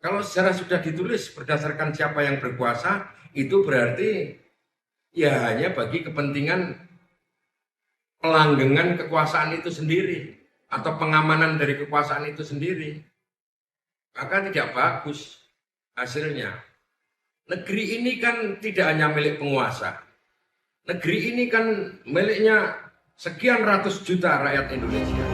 Kalau sejarah sudah ditulis berdasarkan siapa yang berkuasa, itu berarti ya hanya bagi kepentingan pelanggengan kekuasaan itu sendiri atau pengamanan dari kekuasaan itu sendiri. Maka tidak bagus hasilnya. Negeri ini kan tidak hanya milik penguasa. Negeri ini kan miliknya sekian ratus juta rakyat Indonesia.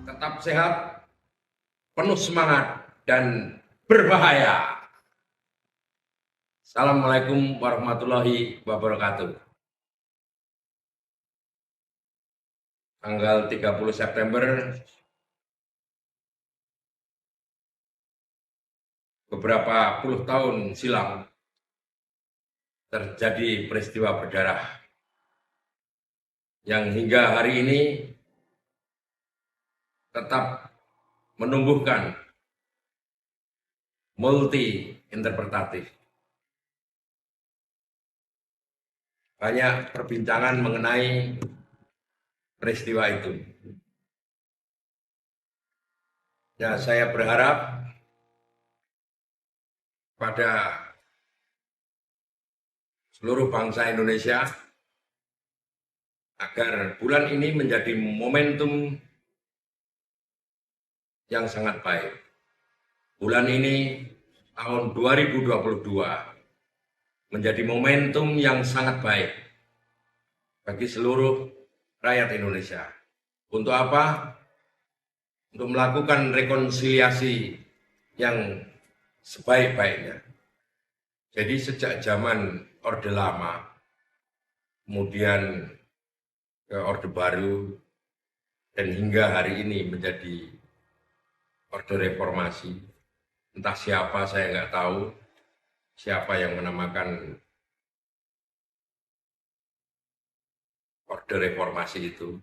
Tetap sehat, penuh semangat, dan berbahaya. Assalamualaikum warahmatullahi wabarakatuh. Tanggal 30 September, beberapa puluh tahun silam, terjadi peristiwa berdarah yang hingga hari ini tetap menumbuhkan multi interpretatif. Banyak perbincangan mengenai peristiwa itu. Ya, saya berharap pada seluruh bangsa Indonesia agar bulan ini menjadi momentum yang sangat baik. Bulan ini tahun 2022 menjadi momentum yang sangat baik bagi seluruh rakyat Indonesia. Untuk apa? Untuk melakukan rekonsiliasi yang sebaik-baiknya. Jadi sejak zaman Orde Lama, kemudian ke Orde Baru, dan hingga hari ini menjadi Orde Reformasi. Entah siapa, saya nggak tahu siapa yang menamakan Orde Reformasi itu.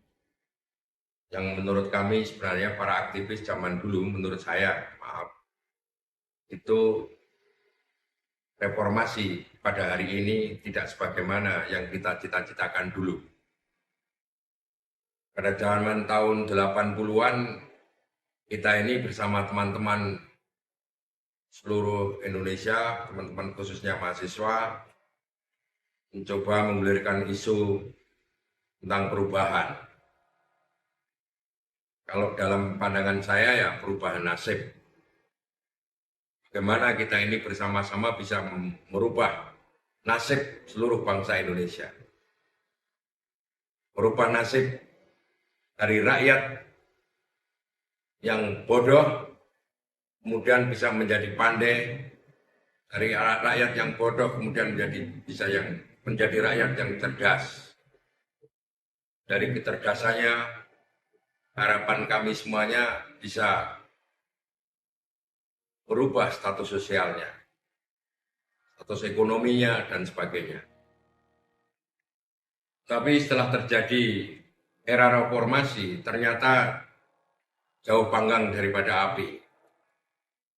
Yang menurut kami sebenarnya para aktivis zaman dulu, menurut saya, maaf, itu reformasi pada hari ini tidak sebagaimana yang kita cita-citakan dulu. Pada zaman tahun 80-an, kita ini bersama teman-teman seluruh Indonesia, teman-teman khususnya mahasiswa, mencoba menggulirkan isu tentang perubahan. Kalau dalam pandangan saya ya perubahan nasib. Bagaimana kita ini bersama-sama bisa merubah nasib seluruh bangsa Indonesia. Merubah nasib dari rakyat yang bodoh, kemudian bisa menjadi pandai, dari rakyat yang bodoh kemudian menjadi rakyat yang cerdas. Dari kecerdasannya, harapan kami semuanya bisa merubah status sosialnya, status ekonominya, dan sebagainya. Tapi setelah terjadi era reformasi, ternyata jauh panggang daripada api.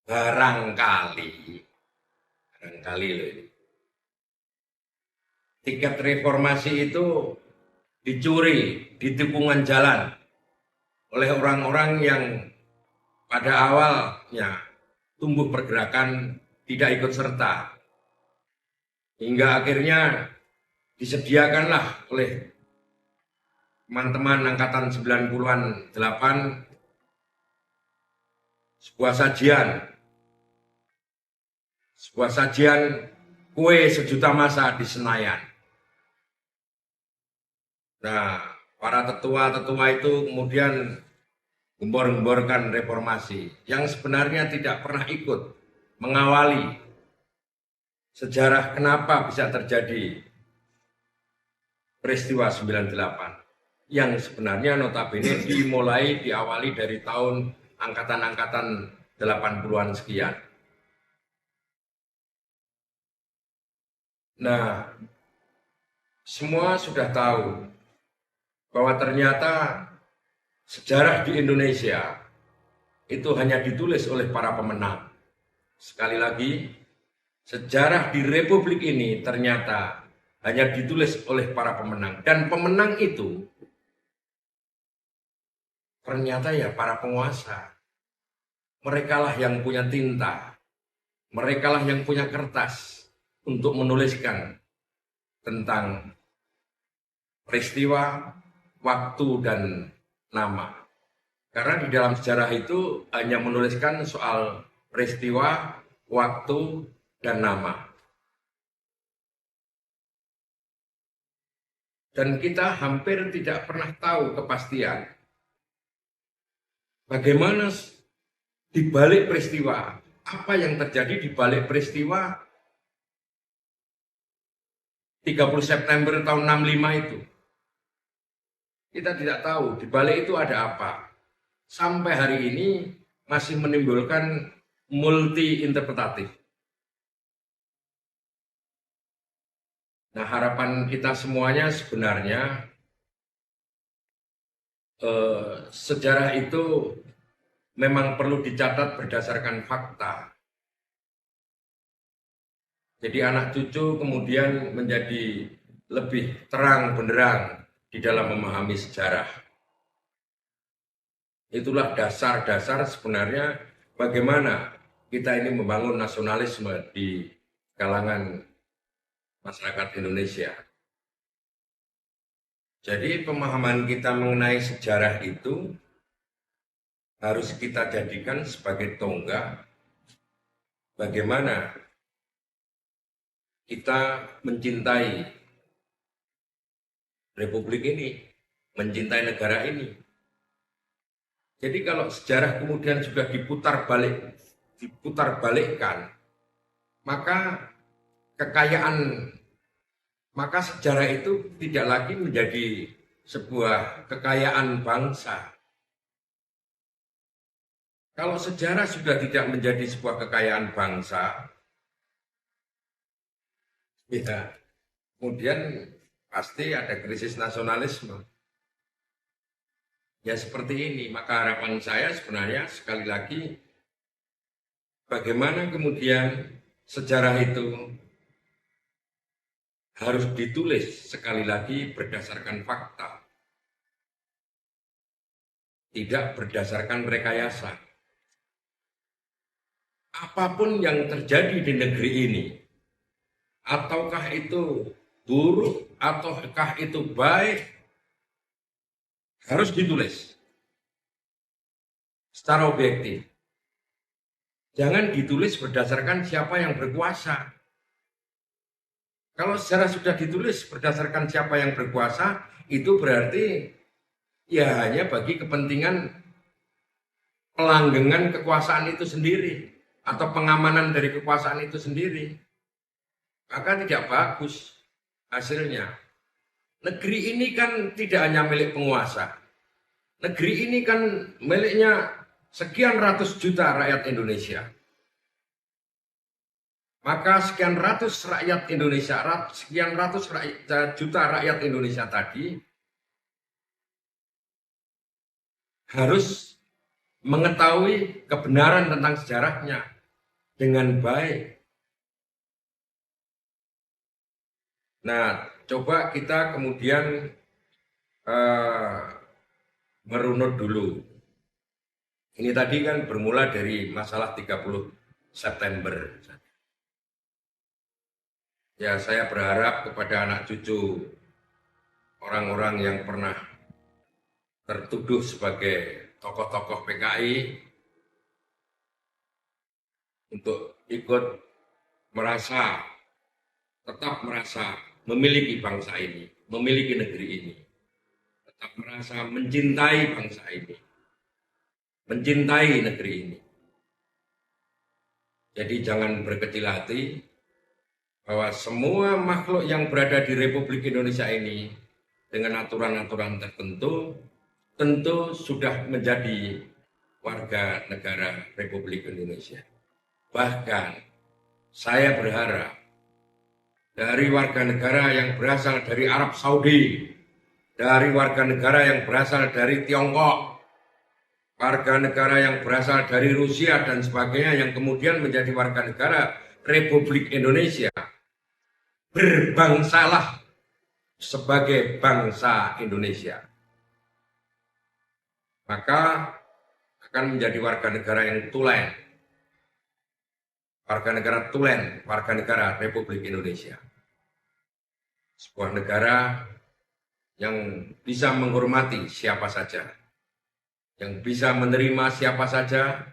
Barangkali loh ini. Tiket reformasi itu dicuri di tikungan jalan oleh orang-orang yang pada awalnya tumbuh pergerakan tidak ikut serta. Hingga akhirnya disediakanlah oleh teman-teman angkatan 90-an 8 sebuah sajian kue sejuta masa di Senayan. Nah, para tetua-tetua itu kemudian gembor-gemborkan reformasi yang sebenarnya tidak pernah ikut mengawali sejarah kenapa bisa terjadi peristiwa 98 yang sebenarnya notabene diawali dari tahun angkatan-angkatan 80-an sekian. Nah, semua sudah tahu bahwa ternyata sejarah di Indonesia itu hanya ditulis oleh para pemenang. Sekali lagi, sejarah di Republik ini ternyata hanya ditulis oleh para pemenang. Dan pemenang itu ternyata ya para penguasa. Merekalah yang punya tinta, merekalah yang punya kertas untuk menuliskan tentang peristiwa, waktu, dan nama. Karena di dalam sejarah itu hanya menuliskan soal peristiwa, waktu, dan nama. Dan kita hampir tidak pernah tahu kepastian bagaimana di balik peristiwa, apa yang terjadi di balik peristiwa 30 September tahun 65 itu. Kita tidak tahu di balik itu ada apa. Sampai hari ini masih menimbulkan multi interpretatif. Nah, harapan kita semuanya sebenarnya sejarah itu memang perlu dicatat berdasarkan fakta. Jadi anak cucu kemudian menjadi lebih terang benderang di dalam memahami sejarah. Itulah dasar-dasar sebenarnya bagaimana kita ini membangun nasionalisme di kalangan masyarakat Indonesia. Jadi pemahaman kita mengenai sejarah itu harus kita jadikan sebagai tonggak bagaimana kita mencintai Republik ini, mencintai negara ini. Jadi kalau sejarah kemudian juga diputar balikkan, maka maka sejarah itu tidak lagi menjadi sebuah kekayaan bangsa. Kalau sejarah sudah tidak menjadi sebuah kekayaan bangsa, ya kemudian pasti ada krisis nasionalisme. Ya seperti ini, maka harapan saya sebenarnya sekali lagi, bagaimana kemudian sejarah itu harus ditulis sekali lagi berdasarkan fakta, tidak berdasarkan rekayasa. Apapun yang terjadi di negeri ini, ataukah itu buruk, ataukah itu baik, harus ditulis secara objektif. Jangan ditulis berdasarkan siapa yang berkuasa. Kalau sejarah sudah ditulis berdasarkan siapa yang berkuasa, itu berarti ya hanya bagi kepentingan pelanggengan kekuasaan itu sendiri atau pengamanan dari kekuasaan itu sendiri. Maka tidak bagus hasilnya. Negeri ini kan tidak hanya milik penguasa. Negeri ini kan miliknya sekian ratus juta rakyat Indonesia. Maka sekian ratus juta rakyat Indonesia tadi harus mengetahui kebenaran tentang sejarahnya dengan baik. Nah, coba kita kemudian merunut dulu. Ini tadi kan bermula dari masalah 30 September. Ya, saya berharap kepada anak cucu orang-orang yang pernah tertuduh sebagai tokoh-tokoh PKI untuk ikut tetap merasa memiliki bangsa ini, memiliki negeri ini, tetap merasa mencintai bangsa ini, mencintai negeri ini. Jadi jangan berkecil hati, bahwa semua makhluk yang berada di Republik Indonesia ini dengan aturan-aturan tertentu tentu sudah menjadi warga negara Republik Indonesia. Bahkan saya berharap dari warga negara yang berasal dari Arab Saudi, dari warga negara yang berasal dari Tiongkok, warga negara yang berasal dari Rusia dan sebagainya yang kemudian menjadi warga negara Republik Indonesia, berbangsalah sebagai bangsa Indonesia. Maka akan menjadi warga negara yang tulen. Warga negara tulen, warga negara Republik Indonesia. Sebuah negara yang bisa menghormati siapa saja, yang bisa menerima siapa saja,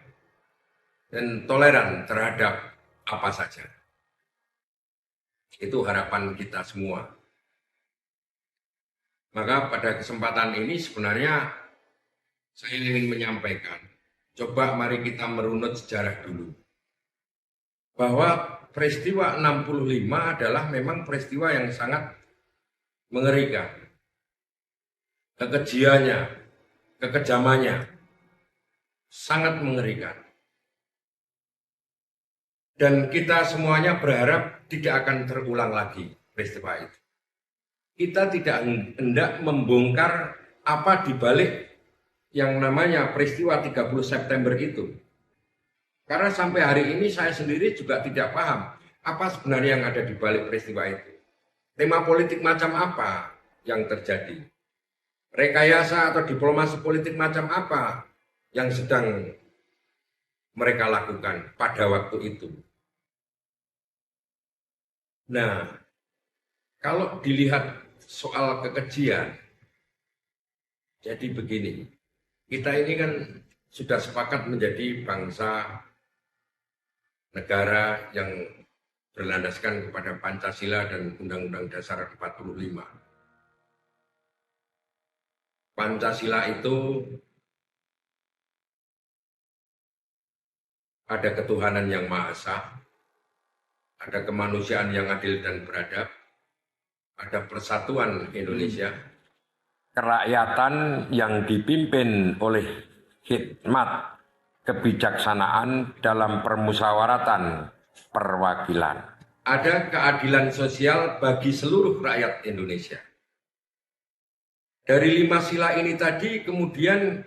dan toleran terhadap apa saja. Itu harapan kita semua. Maka pada kesempatan ini sebenarnya saya ingin menyampaikan, coba mari kita merunut sejarah dulu. Bahwa peristiwa 65 adalah memang peristiwa yang sangat mengerikan. Kekejiannya, kekejamannya sangat mengerikan. Dan kita semuanya berharap tidak akan terulang lagi peristiwa itu. Kita tidak hendak membongkar apa dibalik yang namanya peristiwa 30 September itu. Karena sampai hari ini saya sendiri juga tidak paham apa sebenarnya yang ada di balik peristiwa itu. Tema politik macam apa yang terjadi? Rekayasa atau diplomasi politik macam apa yang sedang mereka lakukan pada waktu itu? Nah, kalau dilihat soal kekejian, jadi begini, kita ini kan sudah sepakat menjadi bangsa negara yang berlandaskan kepada Pancasila dan Undang-Undang Dasar 45. Pancasila itu ada ketuhanan yang Maha Esa, ada kemanusiaan yang adil dan beradab, ada persatuan Indonesia, kerakyatan yang dipimpin oleh hikmat kebijaksanaan dalam permusyawaratan perwakilan. Ada keadilan sosial bagi seluruh rakyat Indonesia. Dari 5 sila ini tadi kemudian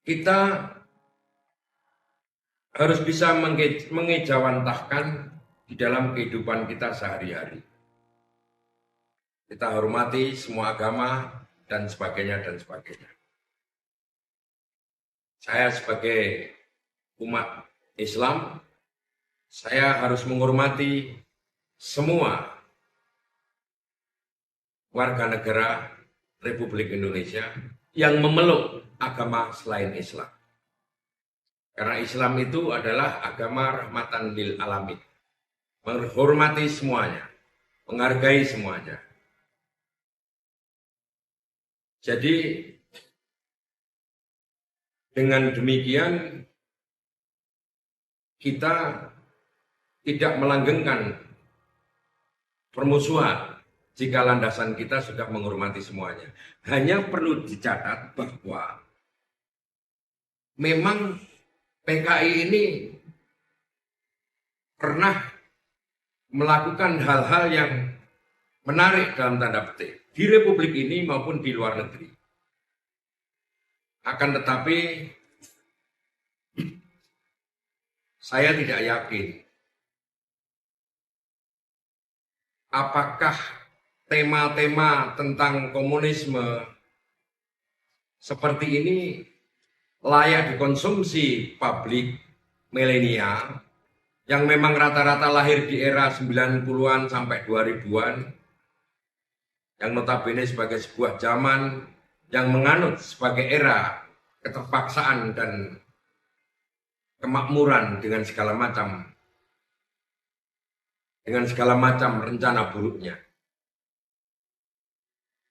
kita harus bisa mengejawantahkan di dalam kehidupan kita sehari-hari. Kita hormati semua agama dan sebagainya dan sebagainya. Saya sebagai umat Islam, saya harus menghormati semua warga negara Republik Indonesia yang memeluk agama selain Islam. Karena Islam itu adalah agama rahmatan lil alamin. Menghormati semuanya, menghargai semuanya. Jadi dengan demikian kita tidak melanggengkan permusuhan jika landasan kita sudah menghormati semuanya. Hanya perlu dicatat bahwa memang PKI ini pernah melakukan hal-hal yang menarik dalam tanda petik di Republik ini maupun di luar negeri. Akan tetapi saya tidak yakin apakah tema-tema tentang komunisme seperti ini layak dikonsumsi publik milenial yang memang rata-rata lahir di era 90-an sampai 2000-an, yang notabene sebagai sebuah zaman yang menganut sebagai era keterpaksaan dan kemakmuran dengan segala macam rencana buruknya,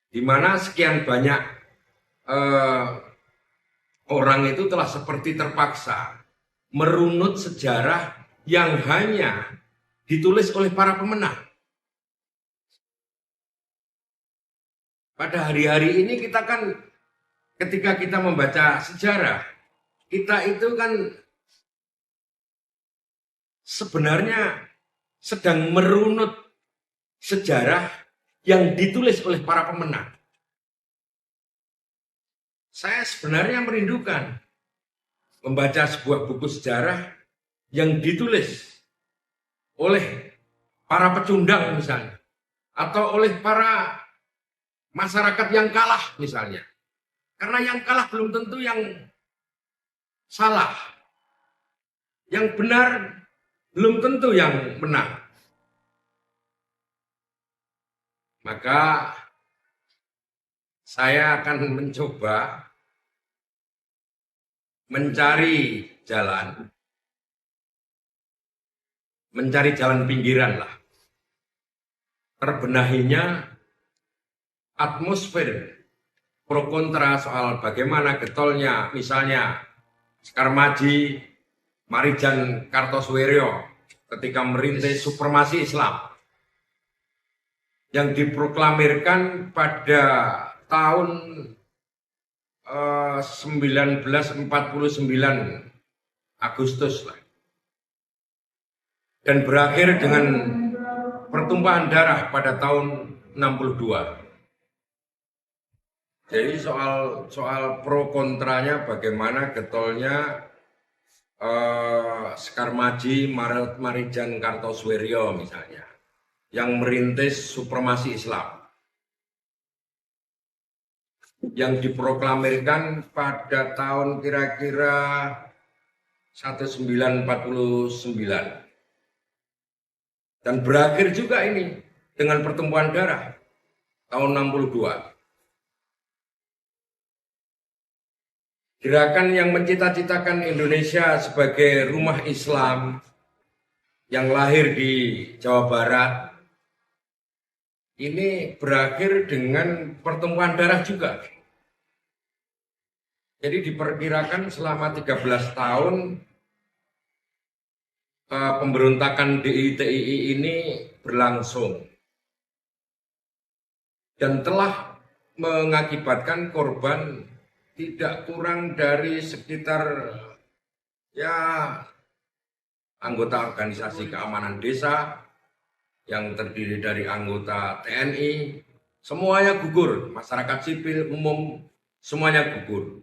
di mana sekian banyak orang itu telah seperti terpaksa merunut sejarah yang hanya ditulis oleh para pemenang. Pada hari-hari ini kita kan ketika kita membaca sejarah, kita itu kan sebenarnya sedang merunut sejarah yang ditulis oleh para pemenang. Saya sebenarnya merindukan membaca sebuah buku sejarah yang ditulis oleh para pecundang misalnya, atau oleh para masyarakat yang kalah misalnya. Karena yang kalah belum tentu yang salah. Yang benar belum tentu yang menang. Maka saya akan mencoba mencari jalan pinggiran lah. Terbenahinya atmosfer pro kontra soal bagaimana getolnya misalnya Sekar Madji, Marijan Kartosoewirjo ketika merintis supremasi Islam yang diproklamirkan pada tahun 1949 Agustus lah. Dan berakhir dengan pertumpahan darah pada tahun 62. Jadi soal pro kontranya bagaimana getolnya Sekar Madji, Marijan Kartosoewirjo misalnya yang merintis supremasi Islam yang diproklamirkan pada tahun kira-kira 1949 dan berakhir juga ini dengan pertumpahan darah tahun 62. Gerakan yang mencita-citakan Indonesia sebagai rumah Islam yang lahir di Jawa Barat ini berakhir dengan pertumpahan darah juga. Jadi diperkirakan selama 13 tahun pemberontakan DITII ini berlangsung dan telah mengakibatkan korban tidak kurang dari sekitar anggota organisasi keamanan desa yang terdiri dari anggota TNI, semuanya gugur, masyarakat sipil umum semuanya gugur.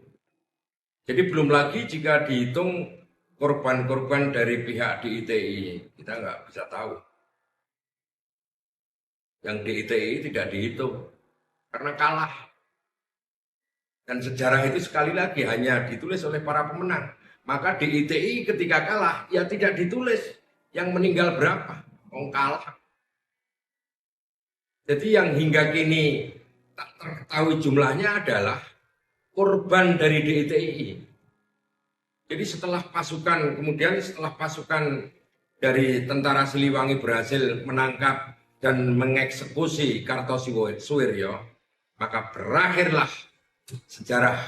Jadi belum lagi jika dihitung korban-korban dari pihak DITII, kita nggak bisa tahu. Yang DITII tidak dihitung karena kalah. Dan sejarah itu sekali lagi hanya ditulis oleh para pemenang. Maka DITII ketika kalah ya tidak ditulis yang meninggal berapa, kalah. Jadi yang hingga kini tak terketahui jumlahnya adalah korban dari DITII. Jadi setelah pasukan dari tentara Siliwangi berhasil menangkap dan mengeksekusi Kartosoewirjo, maka berakhirlah sejarah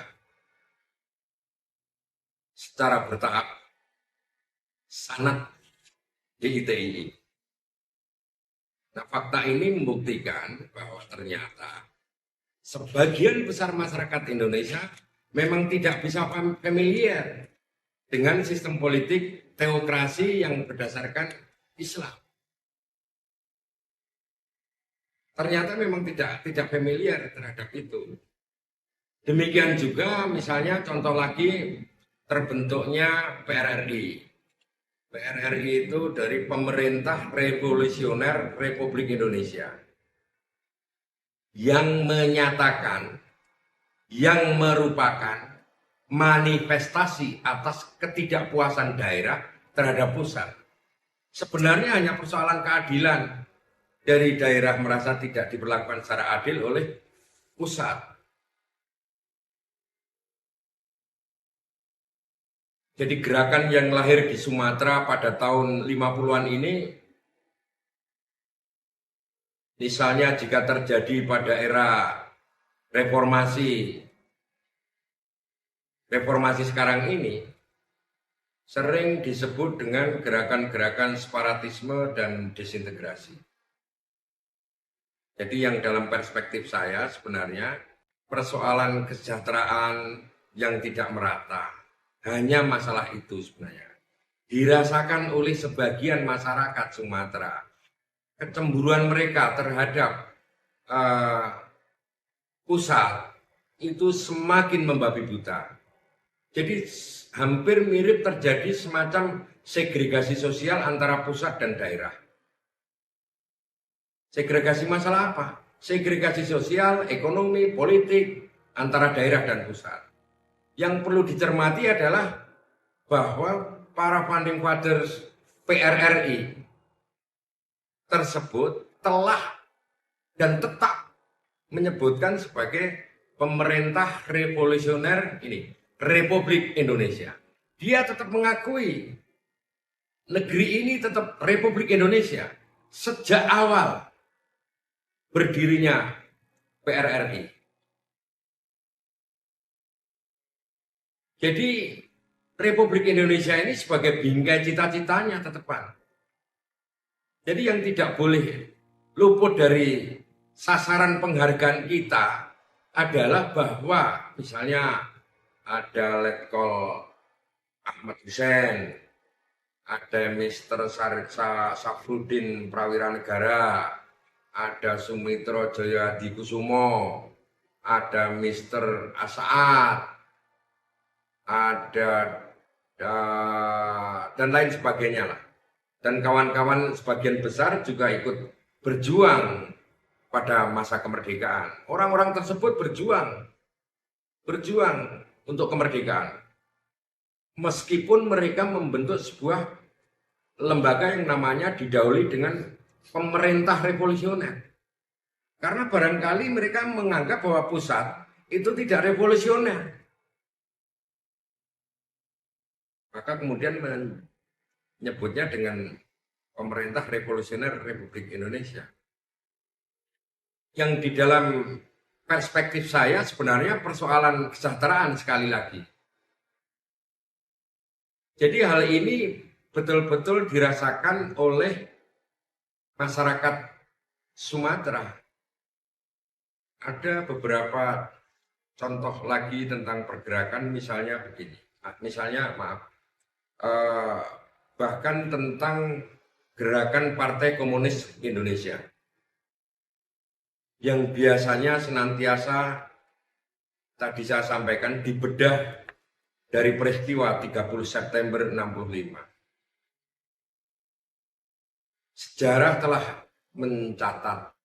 secara bertahap sanad DITII. Nah, fakta ini membuktikan bahwa ternyata sebagian besar masyarakat Indonesia memang tidak bisa familiar dengan sistem politik teokrasi yang berdasarkan Islam. Ternyata memang tidak familiar terhadap itu. Demikian juga misalnya contoh lagi terbentuknya PRRI. PRRI itu dari Pemerintah Revolusioner Republik Indonesia yang menyatakan, yang merupakan manifestasi atas ketidakpuasan daerah terhadap pusat. Sebenarnya hanya persoalan keadilan dari daerah merasa tidak diperlakukan secara adil oleh pusat. Jadi gerakan yang lahir di Sumatera pada tahun 50-an ini, misalnya jika terjadi pada era reformasi sekarang ini, sering disebut dengan gerakan-gerakan separatisme dan desintegrasi. Jadi yang dalam perspektif saya sebenarnya persoalan kesejahteraan yang tidak merata, hanya masalah itu sebenarnya. Dirasakan oleh sebagian masyarakat Sumatera. Kecemburuan mereka terhadap pusat itu semakin membabi buta. Jadi hampir mirip terjadi semacam segregasi sosial antara pusat dan daerah. Segregasi masalah apa? Segregasi sosial, ekonomi, politik antara daerah dan pusat. Yang perlu dicermati adalah bahwa para founding fathers PRRI tersebut telah dan tetap menyebutkan sebagai pemerintah revolusioner ini, Republik Indonesia. Dia tetap mengakui negeri ini tetap Republik Indonesia sejak awal berdirinya PRRI. Jadi Republik Indonesia ini sebagai bingkai cita-citanya tetepan. Jadi yang tidak boleh luput dari sasaran penghargaan kita adalah bahwa misalnya ada Letkol Ahmad Hussein, ada Mr. Safruddin Prawira Negara, ada Sumitro Jaya Dikusumo, ada Mr. Asaad, ada dan lain sebagainya lah. Dan kawan-kawan sebagian besar juga ikut berjuang pada masa kemerdekaan. Orang-orang tersebut berjuang untuk kemerdekaan. Meskipun mereka membentuk sebuah lembaga yang namanya didahului dengan pemerintah revolusioner. Karena barangkali mereka menganggap bahwa pusat itu tidak revolusioner. Maka kemudian menyebutnya dengan pemerintah revolusioner Republik Indonesia. Yang di dalam perspektif saya sebenarnya persoalan kesejahteraan sekali lagi. Jadi hal ini betul-betul dirasakan oleh masyarakat Sumatera. Ada beberapa contoh lagi tentang pergerakan, misalnya begini. Misalnya, bahkan tentang gerakan Partai Komunis Indonesia yang biasanya senantiasa tadi saya sampaikan dibedah dari peristiwa 30 September 65. Sejarah telah mencatat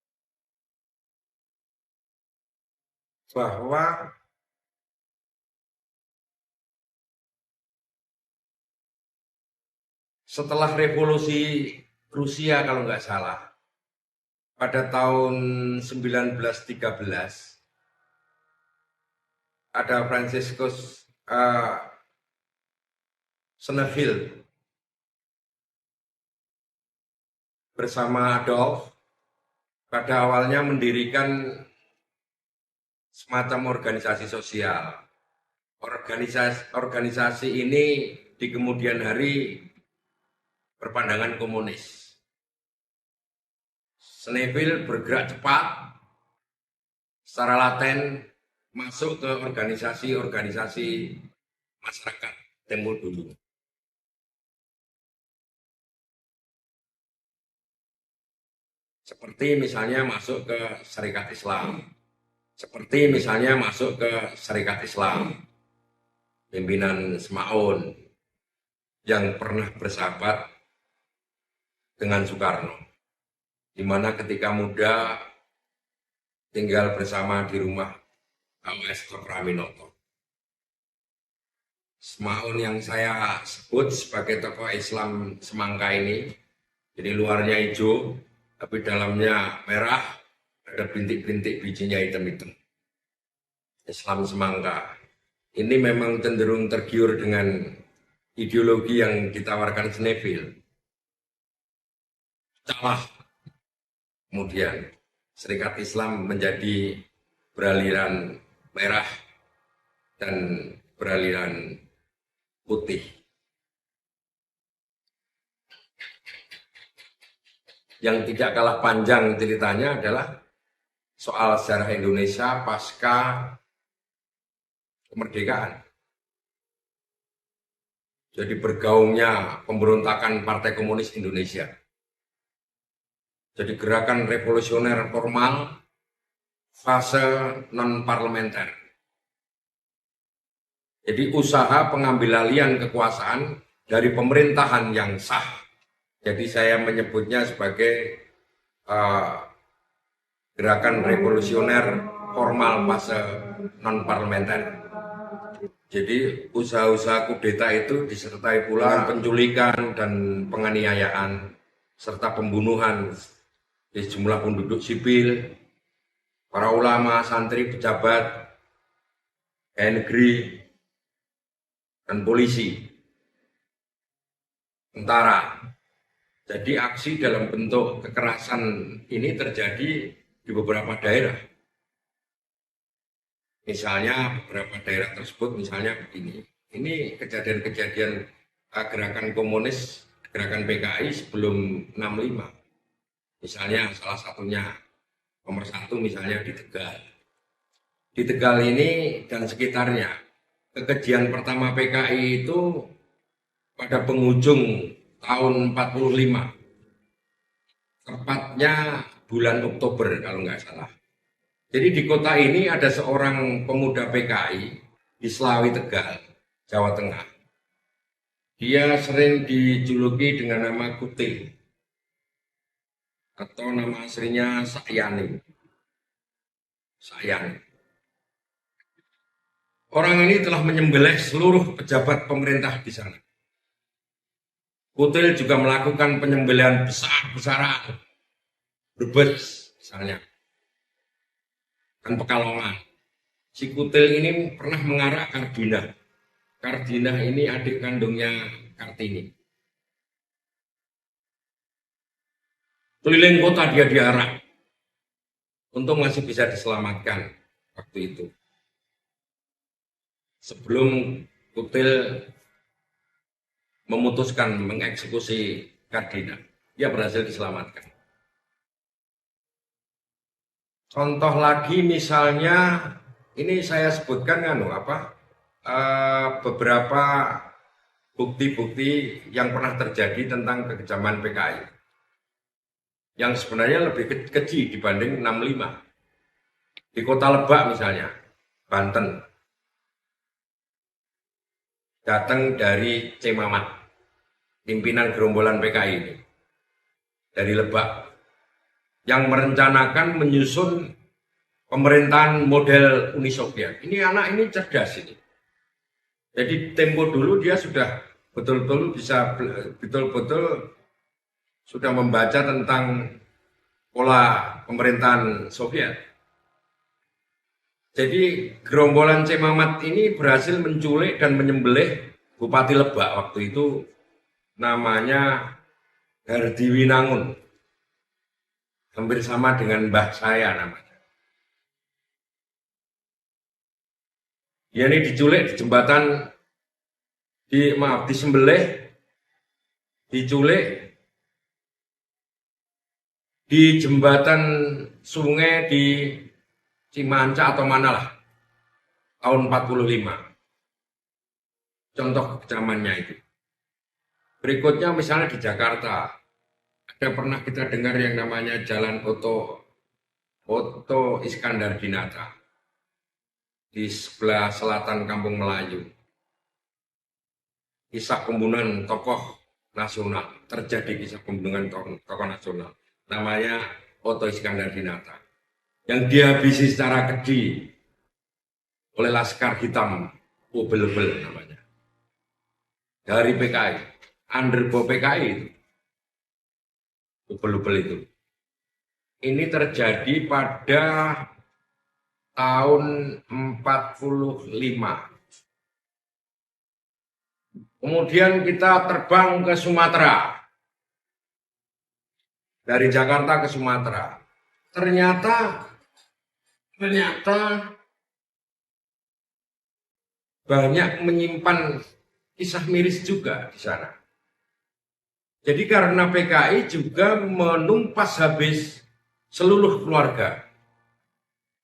bahwa setelah revolusi Rusia kalau nggak salah, pada tahun 1913, ada Franciscus Sonnenfeld bersama Adolf pada awalnya mendirikan semacam organisasi sosial. Organisasi ini di kemudian hari berpandangan komunis. Sonnenfeld bergerak cepat secara laten masuk ke organisasi-organisasi masyarakat tempo dulu. Seperti misalnya masuk ke Syarikat Islam. Seperti misalnya masuk ke Syarikat Islam. Pimpinan Semaun yang pernah bersahabat dengan Soekarno. Di mana ketika muda tinggal bersama di rumah A.W.S. Cokroaminoto. Semaun yang saya sebut sebagai tokoh Islam semangka ini, jadi luarnya hijau, tapi dalamnya merah, ada bintik-bintik bijinya hitam-hitam. Islam semangka. Ini memang cenderung tergiur dengan ideologi yang ditawarkan Sonnenfeld. Calah. Kemudian Serikat Islam menjadi beraliran merah dan beraliran putih. yang tidak kalah panjang ceritanya adalah soal sejarah Indonesia pasca kemerdekaan. Jadi bergaungnya pemberontakan Partai Komunis Indonesia. Jadi gerakan revolusioner formal fase non-parlementer. Jadi usaha pengambil alihan kekuasaan dari pemerintahan yang sah. Jadi saya menyebutnya sebagai gerakan revolusioner formal fase non-parlementer. Jadi usaha-usaha kudeta itu disertai pula penculikan dan penganiayaan serta pembunuhan di sejumlah penduduk sipil, para ulama, santri, pejabat, negeri, dan polisi, tentara. Jadi aksi dalam bentuk kekerasan ini terjadi di beberapa daerah. Misalnya beberapa daerah tersebut misalnya begini. Ini kejadian-kejadian gerakan komunis, gerakan PKI sebelum 65. Misalnya salah satunya nomor 1 misalnya di Tegal. Di Tegal ini dan sekitarnya, kekejian pertama PKI itu pada penghujung tahun 45. Tepatnya bulan Oktober kalau nggak salah. Jadi di kota ini ada seorang pemuda PKI di Slawi Tegal, Jawa Tengah. Dia sering dijuluki dengan nama Kutil atau nama aslinya Sakyani. Orang ini telah menyembelih seluruh pejabat pemerintah di sana. Kutil juga melakukan penyembelihan besar-besaran, Brebes misalnya, dan Pekalongan. Si Kutil ini pernah mengarak Kardinah. Kardinah ini adik kandungnya Kartini. Keliling kota dia diarak. Untung masih bisa diselamatkan waktu itu. Sebelum Kutil memutuskan mengeksekusi Kardinah, dia berhasil diselamatkan. Contoh lagi misalnya, ini saya sebutkan beberapa bukti-bukti yang pernah terjadi tentang kekejaman PKI. Yang sebenarnya lebih keji dibanding 65. Di kota Lebak misalnya, Banten. Datang dari C. Mamat, pimpinan gerombolan PKI ini. Dari Lebak. Yang merencanakan menyusun pemerintahan model Uni Soviet. Ini anak ini cerdas ini. Jadi tempo dulu dia sudah betul-betul sudah membaca tentang pola pemerintahan Soviet. Jadi gerombolan C. Mamat ini berhasil menculik dan menyembelih Bupati Lebak waktu itu, namanya Hardiwinangun. Hampir sama dengan mbah saya namanya. Dia ini diculik di jembatan, disembelih, diculik di jembatan sungai di Cimanca atau mana lah, tahun 45. Contoh kekejamannya itu. Berikutnya misalnya di Jakarta, ada pernah kita dengar yang namanya Jalan Oto Iskandar Dinata di sebelah selatan Kampung Melayu. Kisah pembunuhan tokoh nasional, terjadi kisah pembunuhan tokoh nasional. Namanya Oto Iskandar Dinata. Yang dihabisi secara keji oleh Laskar Hitam, Ubel-ubel namanya. Dari PKI, underbo PKI itu. Ubel-ubel itu. Ini terjadi pada tahun 45. Kemudian kita terbang ke Sumatera. Dari Jakarta ke Sumatera. Ternyata banyak menyimpan kisah miris juga di sana. Jadi karena PKI juga menumpas habis seluruh keluarga,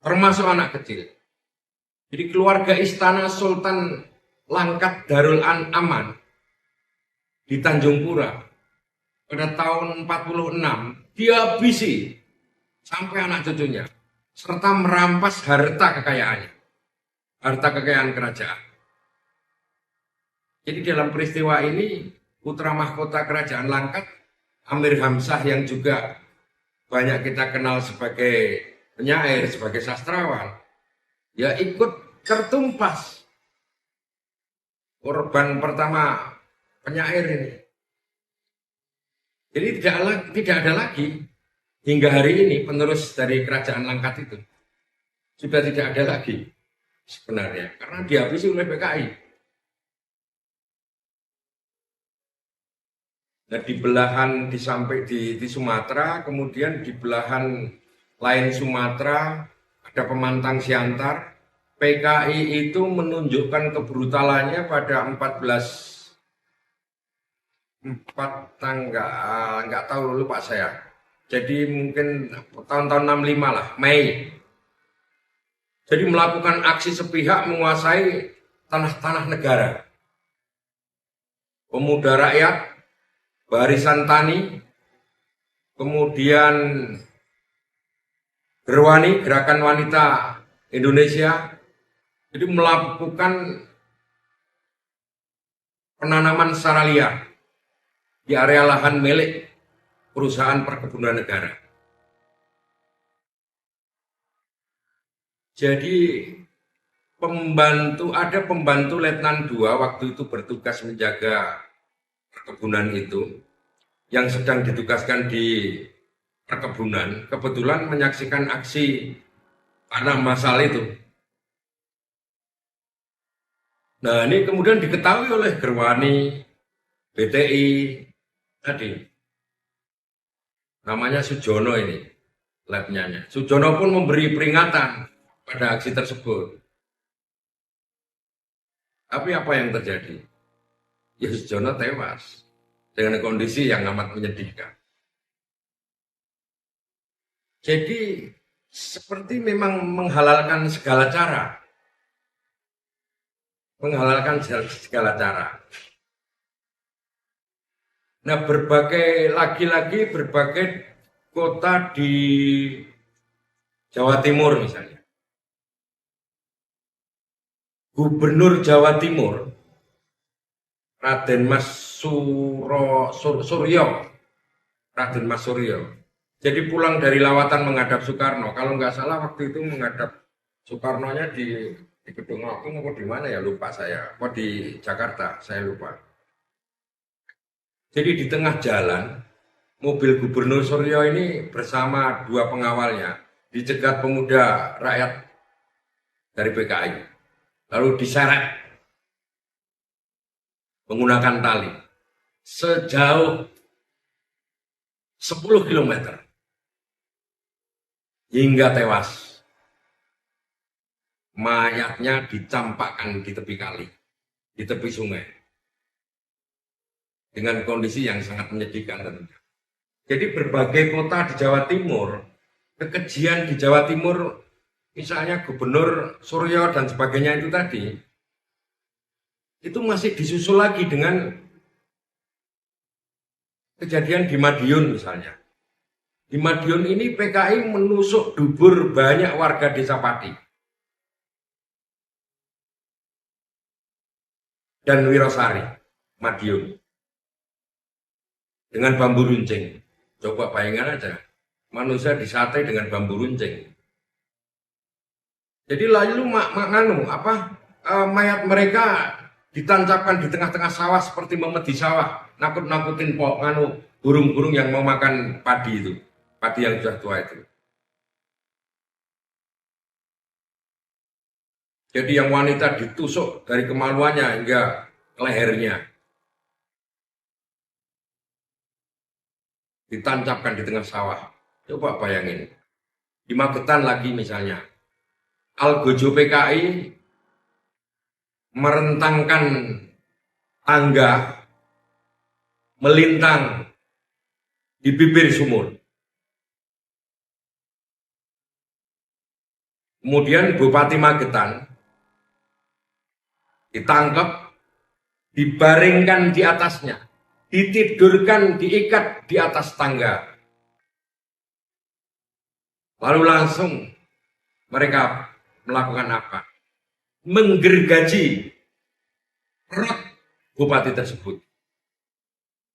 termasuk anak kecil. Jadi keluarga Istana Sultan Langkat Darul Aman di Tanjung Pura pada tahun 46 dihabisi sampai anak cucunya, serta merampas harta kekayaannya, harta kekayaan kerajaan. Jadi dalam peristiwa ini putra mahkota kerajaan Langkat, Amir Hamzah yang juga banyak kita kenal sebagai penyair, sebagai sastrawan, ya ikut tertumpas. Korban pertama penyair ini. Jadi tidak ada lagi hingga hari ini penerus dari kerajaan Langkat itu. Sudah tidak ada lagi sebenarnya, karena dihabisi oleh PKI. Nah, di belahan di Sumatera, kemudian di belahan lain Sumatera ada pemantang Siantar. PKI itu menunjukkan kebrutalannya pada 4 tahu, lupa saya. Jadi mungkin tahun-tahun 65 lah, Mei. Jadi melakukan aksi sepihak menguasai tanah-tanah negara. Pemuda rakyat, barisan tani, kemudian Gerwani, Gerakan Wanita Indonesia, jadi melakukan penanaman secara liar di area lahan milik perusahaan perkebunan negara. Jadi ada pembantu Letnan 2 waktu itu bertugas menjaga perkebunan itu, yang sedang ditugaskan di perkebunan, kebetulan menyaksikan aksi tanah massal itu. Nah, ini kemudian diketahui oleh Gerwani, BTI tadi. Namanya Sujono ini, labnya. Sujono pun memberi peringatan pada aksi tersebut. Tapi apa yang terjadi? Ya, Sujono tewas dengan kondisi yang amat menyedihkan. Jadi seperti memang menghalalkan segala cara. Menghalalkan segala cara. Nah, berbagai kota di Jawa Timur misalnya. Gubernur Jawa Timur, Raden Mas Suryo. Jadi pulang dari lawatan menghadap Soekarno. Kalau nggak salah waktu itu menghadap Soekarno-nya di Gedung Agung atau di mana ya, lupa saya. Apa di Jakarta, saya lupa. Jadi di tengah jalan, mobil Gubernur Suryo ini bersama 2 pengawalnya dicegat pemuda rakyat dari PKI. Lalu diseret menggunakan tali sejauh 10 km hingga tewas. Mayatnya dicampakkan di tepi kali, di tepi sungai, dengan kondisi yang sangat menyedihkan tentunya. Jadi berbagai kota di Jawa Timur, kekejian di Jawa Timur, misalnya Gubernur Suryo dan sebagainya itu tadi, itu masih disusul lagi dengan kejadian di Madiun misalnya. Di Madiun ini PKI menusuk dubur banyak warga desa Pati dan Wirosari, Madiun, dengan bambu runcing. Coba bayangkan aja, manusia disate dengan bambu runcing. Jadi lalu mayat mereka ditancapkan di tengah-tengah sawah seperti memedi sawah, nakut-nakutin burung-burung yang mau makan padi itu, padi yang sudah tua itu. Jadi yang wanita ditusuk dari kemaluannya hingga lehernya, ditancapkan di tengah sawah. Coba bayangin. Di Magetan lagi misalnya, Algojo PKI merentangkan tangga melintang di bibir sumur. Kemudian Bupati Magetan ditangkap, dibaringkan di atasnya, ditidurkan, diikat di atas tangga. Lalu langsung mereka melakukan apa? Menggergaji perut bupati tersebut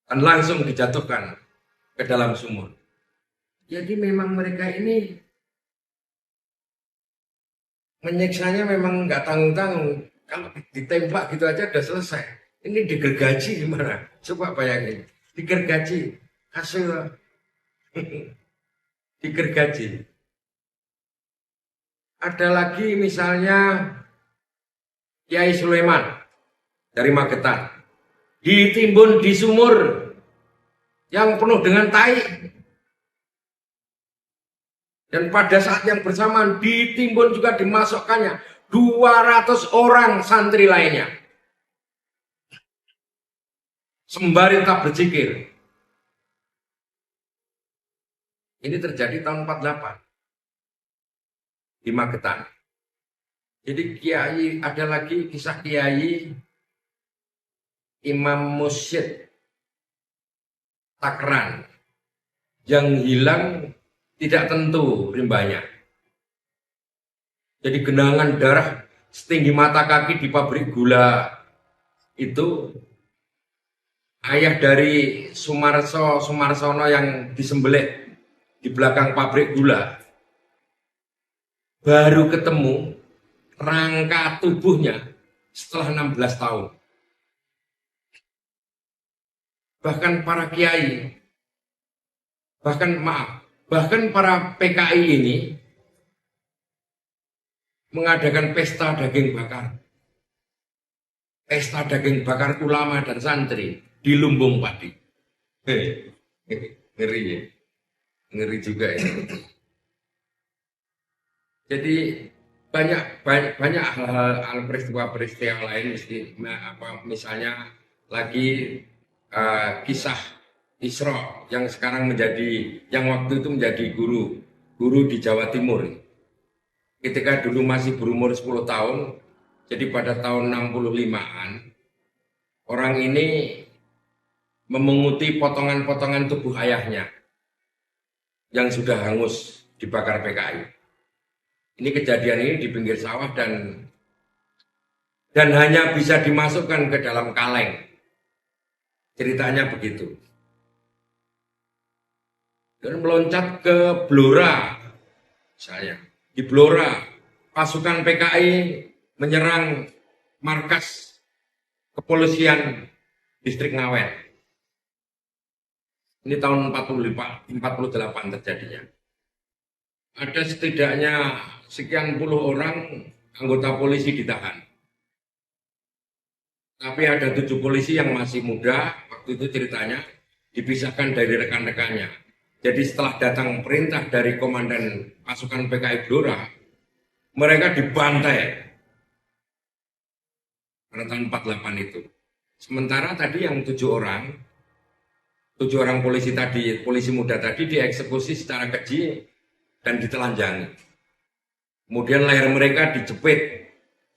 dan langsung dijatuhkan ke dalam sumur. Jadi memang mereka ini menyiksanya memang nggak tanggung-tanggung. Kalau ditembak gitu aja udah selesai. Ini digergaji gimana? Coba bayangin. Digergaji. Hasil digergaji. Ada lagi misalnya Kiai Sulaiman dari Magetan. Ditimbun di sumur yang penuh dengan tai. Dan pada saat yang bersamaan ditimbun juga dimasukkannya 200 orang santri lainnya. Sembari tak berzikir. Ini terjadi tahun 48 di Magetan. Jadi kiai, ada lagi kisah kiai Imam Musyid Takran yang hilang tidak tentu rimbanya. Jadi genangan darah setinggi mata kaki di pabrik gula itu ayah dari Sumarsono yang disembelih di belakang pabrik gula baru ketemu rangka tubuhnya setelah 16 tahun. Bahkan para kiai, bahkan para PKI ini mengadakan pesta daging bakar. Pesta daging bakar ulama dan santri di Lumbung Padi. Ngeri ya. Ngeri juga ya. Jadi banyak hal-hal peristiwa-peristiwa lain misalnya lagi kisah Isra yang sekarang yang waktu itu menjadi guru di Jawa Timur. Ketika dulu masih berumur 10 tahun, jadi pada tahun 65-an, orang ini memunguti potongan-potongan tubuh ayahnya yang sudah hangus dibakar PKI. Ini kejadian ini di pinggir sawah dan hanya bisa dimasukkan ke dalam kaleng. Ceritanya begitu. Dan meloncat ke Blora, saya di Blora, pasukan PKI menyerang markas kepolisian distrik Ngawen. Ini tahun 48 terjadinya. Ada setidaknya sekian puluh orang anggota polisi ditahan. Tapi ada 7 polisi yang masih muda, waktu itu ceritanya, dipisahkan dari rekan-rekannya. Jadi setelah datang perintah dari komandan pasukan PKI Blora, mereka dibantai pada tahun 48 itu. Sementara tadi yang 7 orang polisi muda tadi dieksekusi secara keji dan ditelanjangi. Kemudian leher mereka dijepit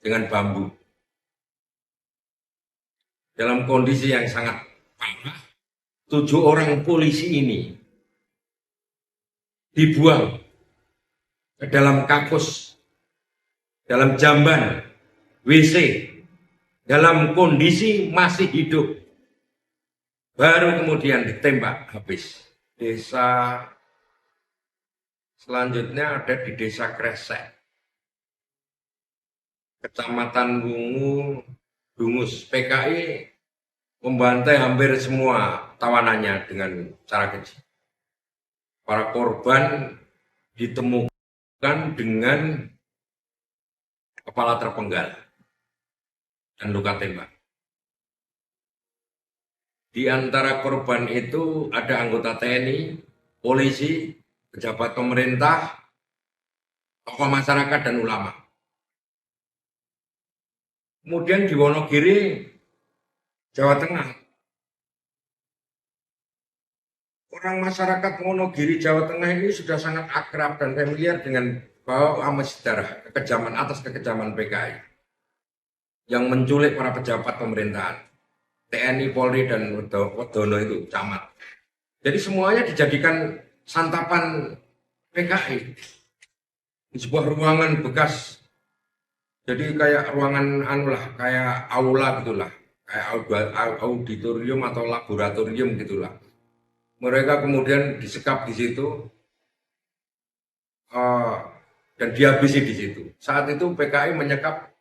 dengan bambu. Dalam kondisi yang sangat parah, 7 orang polisi ini dibuang ke dalam kakus, dalam jamban, WC, dalam kondisi masih hidup. Baru kemudian ditembak habis. Desa selanjutnya ada di Desa Kresek, Kecamatan Dungus. PKI membantai hampir semua tawanannya dengan cara keji. Para korban ditemukan dengan kepala terpenggal dan luka tembak. Di antara korban itu ada anggota TNI, polisi, pejabat pemerintah, tokoh masyarakat, dan ulama. Kemudian di Wonogiri, Jawa Tengah, orang masyarakat Wonogiri, Jawa Tengah ini sudah sangat akrab dan familiar dengan bahwa sejarah kekejaman atas kekejaman PKI yang menculik para pejabat pemerintahan, TNI, Polri, dan Wedono itu camat. Jadi semuanya dijadikan santapan PKI di sebuah ruangan bekas. Jadi kayak ruangan kayak aula gitulah, kayak auditorium atau laboratorium gitulah. Mereka kemudian disekap di situ dan dihabisi di situ. Saat itu PKI menyekap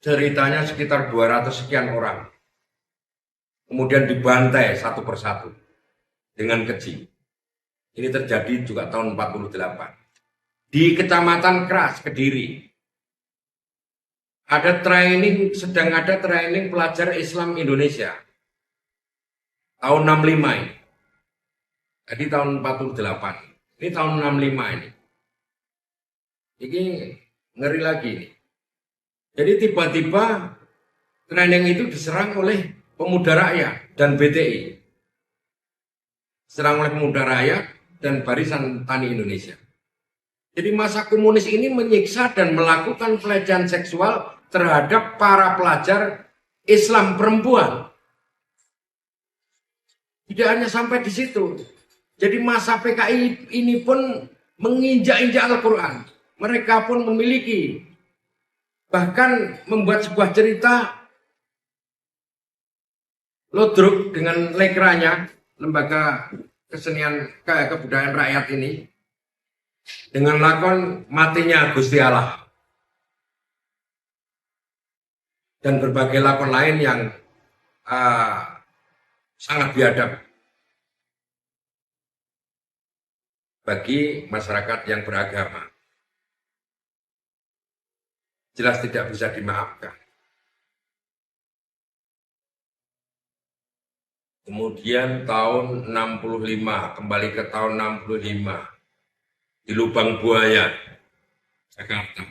ceritanya sekitar 200 sekian orang. Kemudian dibantai satu persatu dengan keji. Ini terjadi juga tahun 48. Di Kecamatan Kras, Kediri. Sedang ada training pelajar Islam Indonesia. Tahun 65 ini. Jadi tahun 48. Ini tahun 65 ini. Ini ngeri lagi ini. Jadi tiba-tiba training itu diserang oleh Pemuda Rakyat dan BTI. Diserang oleh Pemuda Rakyat dan Barisan Tani Indonesia. Jadi masa komunis ini menyiksa dan melakukan pelecehan seksual terhadap para pelajar Islam perempuan. Tidak hanya sampai di situ. Jadi masa PKI ini pun menginjak-injak Al-Quran. Mereka pun memiliki, bahkan membuat sebuah cerita Lodruk dengan lekranya, lembaga kesenian kebudayaan rakyat ini, dengan lakon Matinya Gusti Allah. Dan berbagai lakon lain yang sangat biadab bagi masyarakat yang beragama. Jelas tidak bisa dimaafkan. Kemudian tahun 65, kembali ke tahun 65, di Lubang Buaya, Jakarta.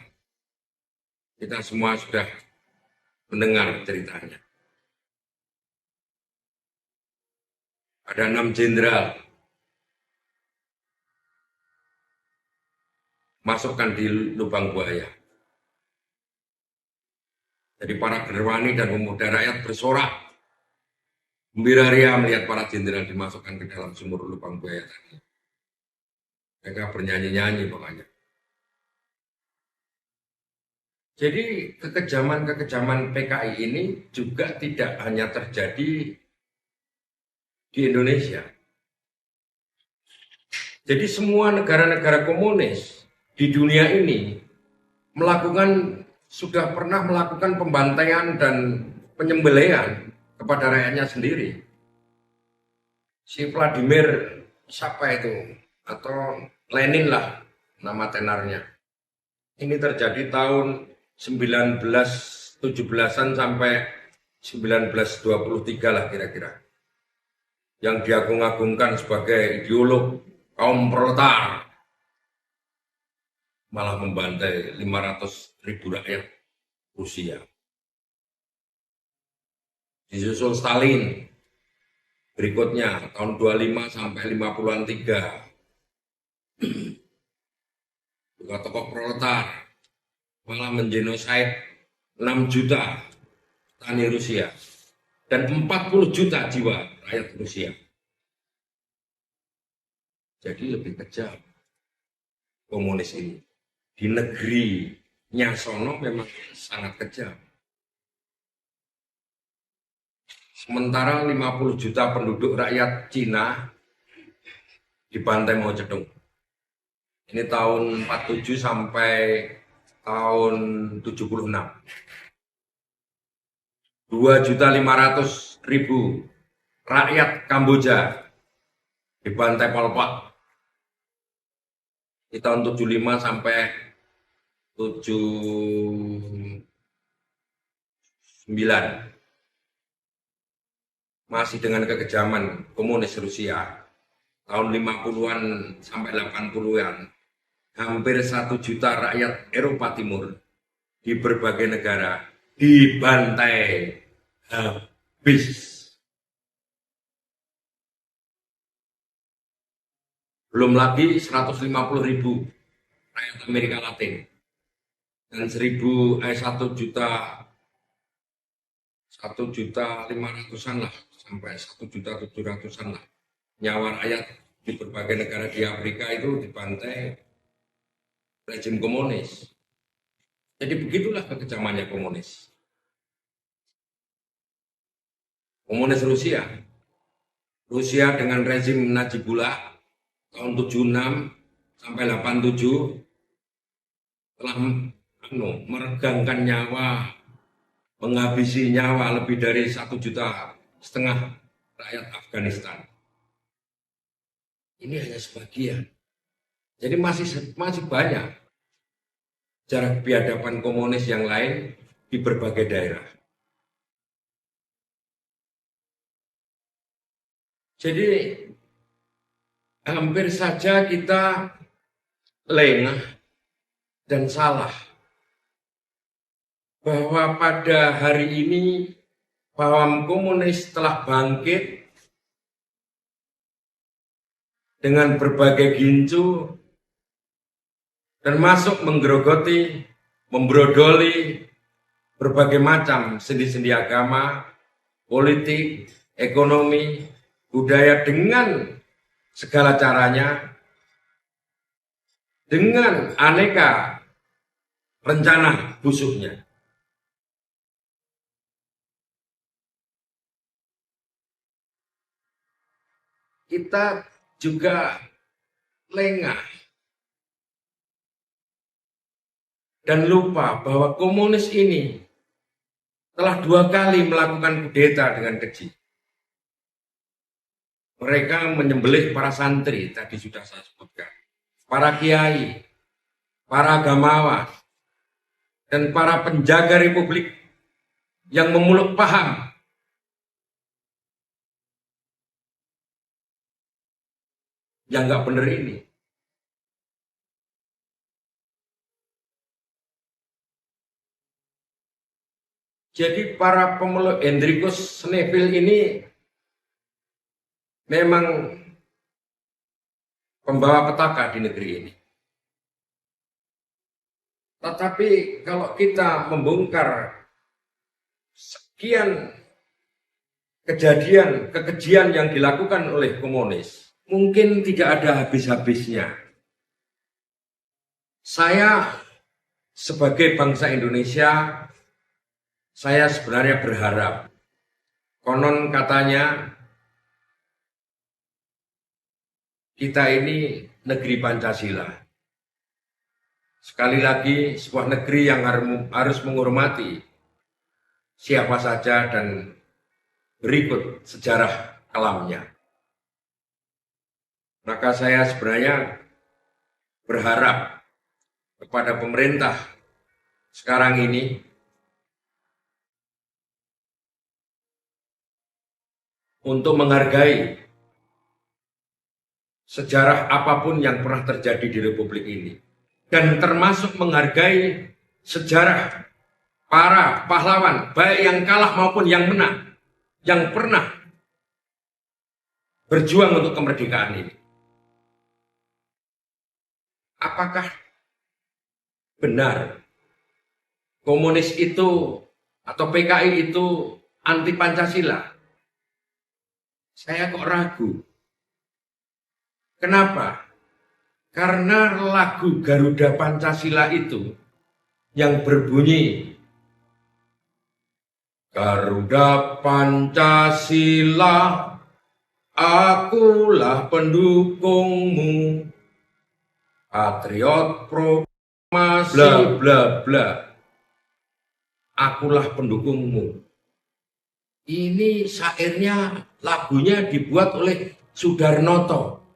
Kita semua sudah mendengar ceritanya. Ada 6 jenderal masukkan di Lubang Buaya. Jadi para gerwani dan pemuda rakyat bersorak gembira ria melihat para jenderal dimasukkan ke dalam sumur Lubang Buaya tadi. Mereka bernyanyi-nyanyi pokoknya. Jadi kekejaman PKI ini juga tidak hanya terjadi di Indonesia. Jadi semua negara-negara komunis di dunia ini sudah pernah melakukan pembantaian dan penyembelihan kepada rakyatnya sendiri. Si Vladimir siapa itu? Atau Lenin lah nama tenarnya. Ini terjadi tahun 1917-an sampai 1923 lah kira-kira. Yang diagung-agungkan sebagai ideolog kaum proletar. Malah membantai 500.000 rakyat Rusia. Disusul Stalin. Berikutnya tahun 25 sampai 50-an 3. Juga tokoh proletar malah menjenosid 6 juta petani Rusia dan 40 juta jiwa rakyat Rusia. Jadi lebih kejam komunis ini. Di negerinya sono memang sangat kejam. Sementara 50 juta penduduk rakyat Cina dibantai Mao Zedong. Ini tahun 47 sampai tahun 76. 2.500.000 rakyat Kamboja dibantai Pol Pot. Di tahun 75 sampai 79. Masih dengan kekejaman komunis Rusia. Tahun 50-an sampai 80-an. Hampir 1 juta rakyat Eropa Timur di berbagai negara dibantai habis. Belum lagi 150.000 rakyat Amerika Latin. Dan 1 juta 500-an lah, sampai 1.700.000 lah. Nyawa rakyat di berbagai negara di Afrika itu dibantai rezim komunis. Jadi begitulah kekejamannya komunis. Komunis Rusia. Rusia dengan rezim Najibullah tahun 76 sampai 87 telah meregangkan nyawa, menghabisi nyawa lebih dari 1,5 juta rakyat Afghanistan. Ini hanya sebagian. Jadi masih banyak jarak biadaban komunis yang lain di berbagai daerah. Jadi hampir saja kita lengah dan salah bahwa pada hari ini paham komunis telah bangkit dengan berbagai gincu, termasuk menggerogoti, membrodoli berbagai macam sendi-sendi agama, politik, ekonomi, budaya dengan segala caranya, dengan aneka rencana busuknya. Kita juga lengah dan lupa bahwa komunis ini telah 2 kali melakukan kudeta dengan keji. Mereka menyembelih para santri, tadi sudah saya sebutkan, para kiai, para agamawan, dan para penjaga republik yang memeluk paham yang nggak benar ini. Jadi para pemeluk Hendrikus Sneville ini memang pembawa petaka di negeri ini. Tetapi kalau kita membongkar sekian kejadian, kekejian yang dilakukan oleh komunis, mungkin tidak ada habis-habisnya. Saya sebagai bangsa Indonesia, saya sebenarnya berharap, konon katanya kita ini negeri Pancasila. Sekali lagi, sebuah negeri yang harus menghormati siapa saja dan berikut sejarah kelamnya. Maka saya sebenarnya berharap kepada pemerintah sekarang ini untuk menghargai sejarah apapun yang pernah terjadi di Republik ini. Dan termasuk menghargai sejarah para pahlawan, baik yang kalah maupun yang menang, yang pernah berjuang untuk kemerdekaan ini. Apakah benar komunis itu atau PKI itu anti Pancasila? Saya kok ragu. Kenapa? Karena lagu Garuda Pancasila itu yang berbunyi Garuda Pancasila, akulah pendukungmu, patriot proklamasi, bla bla bla, akulah pendukungmu. Ini syairnya, lagunya dibuat oleh Sudarnoto.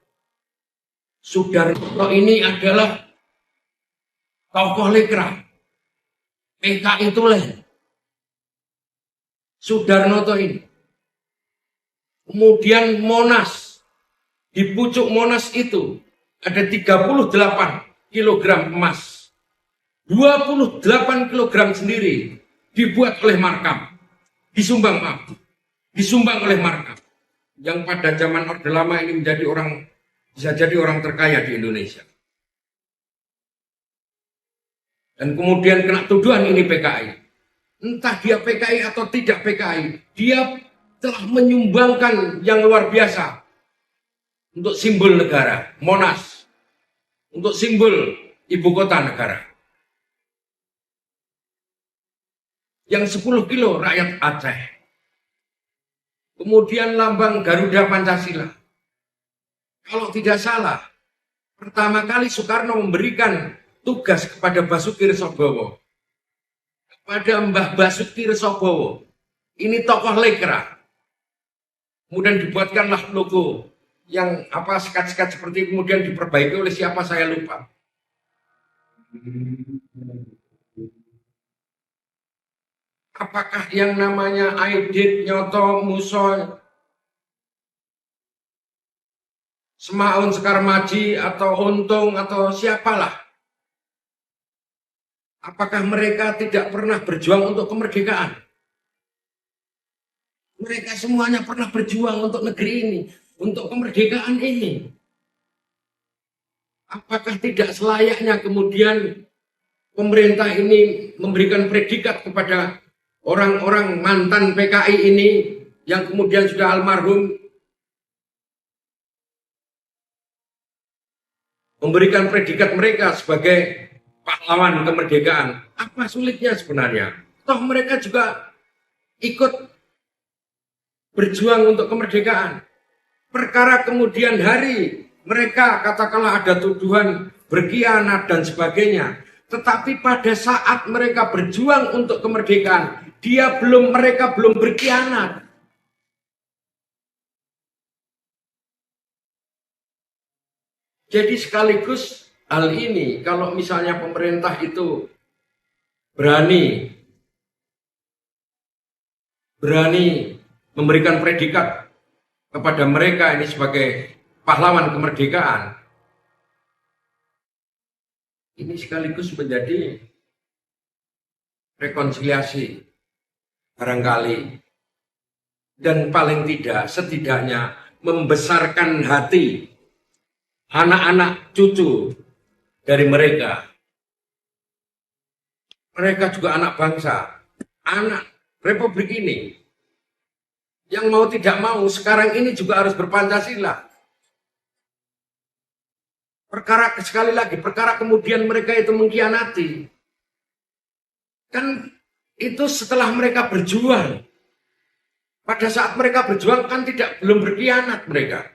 Sudarnoto ini adalah tokoh lekra PKI Tulen. Sudarnoto ini. Kemudian Monas, di pucuk Monas itu ada 38 kg emas. 28 kg sendiri dibuat oleh Markam. Disumbang oleh Markam. Yang pada zaman Orde Lama ini menjadi orang bisa jadi orang terkaya di Indonesia. Dan kemudian kena tuduhan ini PKI. Entah dia PKI atau tidak PKI, dia telah menyumbangkan yang luar biasa untuk simbol negara, Monas, untuk simbol ibu kota negara. Yang 10 kilo rakyat Aceh. Kemudian lambang Garuda Pancasila. Kalau tidak salah, pertama kali Soekarno memberikan tugas kepada Basuki Wiryabowo, kepada Mbah Basuki Wiryabowo. Ini tokoh lekra. Kemudian dibuatkanlah logo yang sekat-sekat seperti kemudian diperbaiki oleh siapa saya lupa. Apakah yang namanya Aidit, Nyoto, Muso, Semaun, Sekar Maji, atau Untung, atau siapalah. Apakah mereka tidak pernah berjuang untuk kemerdekaan? Mereka semuanya pernah berjuang untuk negeri ini, untuk kemerdekaan ini. Apakah tidak selayaknya kemudian pemerintah ini memberikan predikat kepada orang-orang mantan PKI ini yang kemudian sudah almarhum, memberikan predikat mereka sebagai pahlawan kemerdekaan? Apa sulitnya sebenarnya? Toh mereka juga ikut berjuang untuk kemerdekaan. Perkara kemudian hari mereka katakanlah ada tuduhan berkhianat dan sebagainya. Tetapi pada saat mereka berjuang untuk kemerdekaan, mereka belum berkhianat. Jadi sekaligus hal ini, kalau misalnya pemerintah itu berani memberikan predikat kepada mereka ini sebagai pahlawan kemerdekaan, ini sekaligus menjadi rekonsiliasi barangkali, dan paling tidak setidaknya membesarkan hati anak-anak cucu dari mereka. Mereka juga anak bangsa, anak Republik ini. Yang mau tidak mau sekarang ini juga harus berpancasila. Sekali lagi, perkara kemudian mereka itu mengkhianati. Kan itu setelah mereka berjuang. Pada saat mereka berjuang kan belum berkhianat mereka.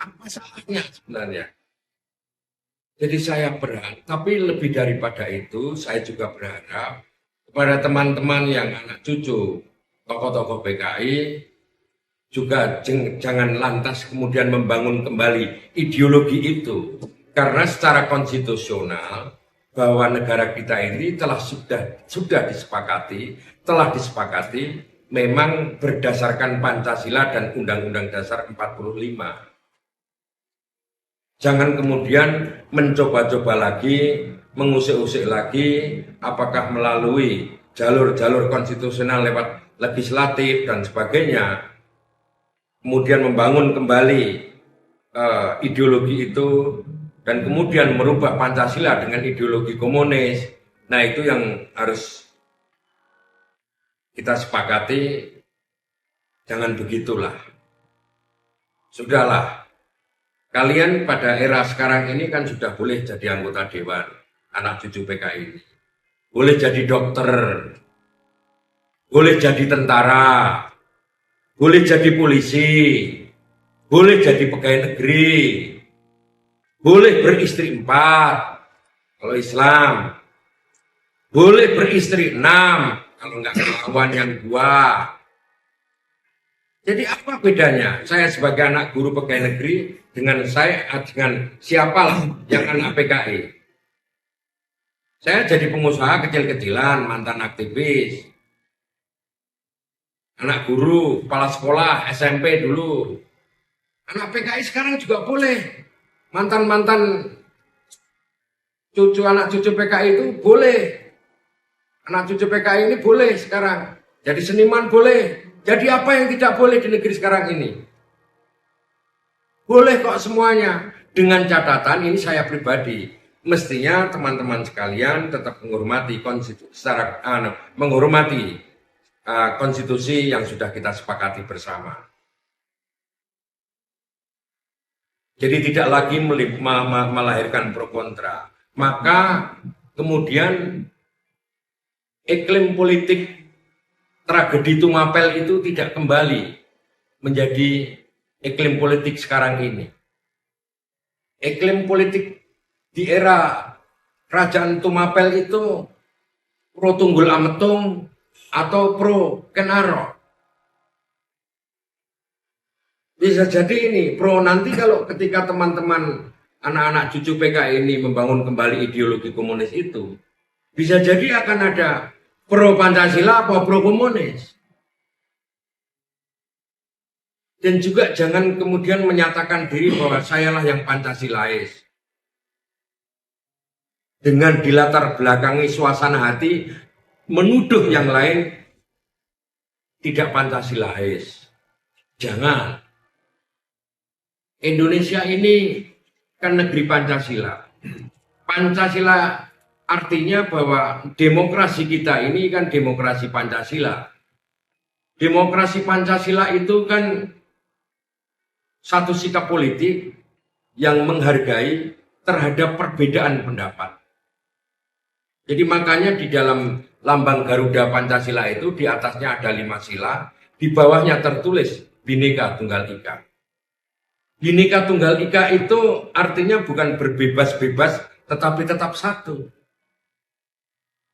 Apa salahnya sebenarnya? Jadi saya berharap, tapi lebih daripada itu, saya juga berharap kepada teman-teman yang anak cucu tokoh-tokoh PKI, juga jangan lantas kemudian membangun kembali ideologi itu. Karena secara konstitusional, bahwa negara kita ini sudah disepakati memang berdasarkan Pancasila dan Undang-Undang Dasar 45. Jangan kemudian mencoba-coba lagi, mengusik-usik lagi, apakah melalui jalur-jalur konstitusional lewat legislatif dan sebagainya, kemudian membangun kembali ideologi itu, dan kemudian merubah Pancasila dengan ideologi komunis. Nah, itu yang harus kita sepakati, jangan begitulah. Sudahlah. Kalian pada era sekarang ini kan sudah boleh jadi anggota dewan, anak cucu PKI ini. Boleh jadi dokter, boleh jadi tentara, boleh jadi polisi, boleh jadi pegawai negeri, boleh beristri 4 kalau Islam, boleh beristri 6 kalau nggak kelawan yang 2. Jadi apa bedanya saya sebagai anak guru pegawai negeri dengan siapalah yang anak PKI? Saya jadi pengusaha kecil-kecilan, mantan aktivis, anak guru, kepala sekolah, SMP dulu. Anak PKI sekarang juga boleh. Mantan-mantan anak cucu PKI itu boleh. Anak cucu PKI ini boleh sekarang. Jadi seniman boleh. Jadi apa yang tidak boleh di negeri sekarang ini? Boleh kok semuanya. Dengan catatan ini saya pribadi. Mestinya teman-teman sekalian tetap menghormati konstitusi yang sudah kita sepakati bersama. Jadi tidak lagi melahirkan pro kontra. Maka kemudian iklim politik tragedi Tumapel itu tidak kembali menjadi iklim politik sekarang ini. Iklim politik di era kerajaan Tumapel itu pro Tunggul Ametung atau pro Kenaro. Bisa jadi ini pro nanti kalau ketika teman-teman anak-anak cucu PKI ini membangun kembali ideologi komunis itu, bisa jadi akan ada pro Pancasila atau pro komunis. Dan juga jangan kemudian menyatakan diri bahwa sayalah yang Pancasilais. Dengan dilatar belakangi suasana hati menuduh yang lain tidak Pancasilais. Jangan. Indonesia ini kan negeri Pancasila. Pancasila artinya bahwa demokrasi kita ini kan demokrasi Pancasila. Demokrasi Pancasila itu kan satu sikap politik yang menghargai terhadap perbedaan pendapat. Jadi makanya di dalam lambang Garuda Pancasila itu di atasnya ada 5 sila, di bawahnya tertulis Bhinneka Tunggal Ika. Bhinneka Tunggal Ika itu artinya bukan berbebas-bebas tetapi tetap satu.